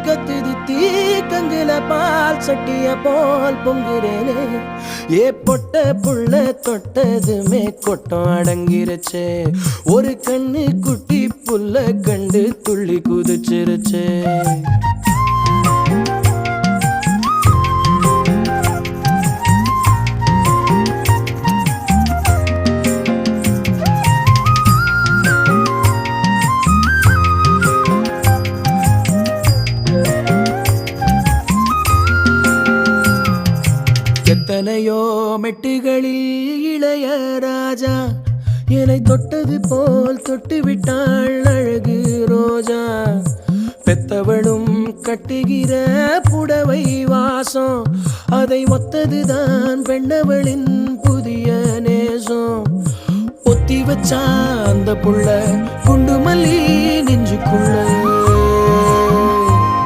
கத்துது தீ கங்குல பால் சட்டிய போல் பொங்குறேனே ஏ பொட்ட புள்ள தொட்டதுமே கொட்டம் அடங்கிருச்சே ஒரு கண்ணு குட்டி புல்ல கண்டு துள்ளி குதிச்சிருச்சே எத்தனையோ மெட்டுகளில் இளைய ராஜா என்னை தொட்டது போல் தொட்டு விட்டாள் அழகு ரோஜா பெத்தவளும் கட்டுகிற புடவை வாசம் அதை ஒத்ததுதான் பெண்ணவளின் புதிய நேசம் ஒத்தி வச்சா அந்த புள்ள குண்டு மல்லி நெஞ்சுக்குள்ள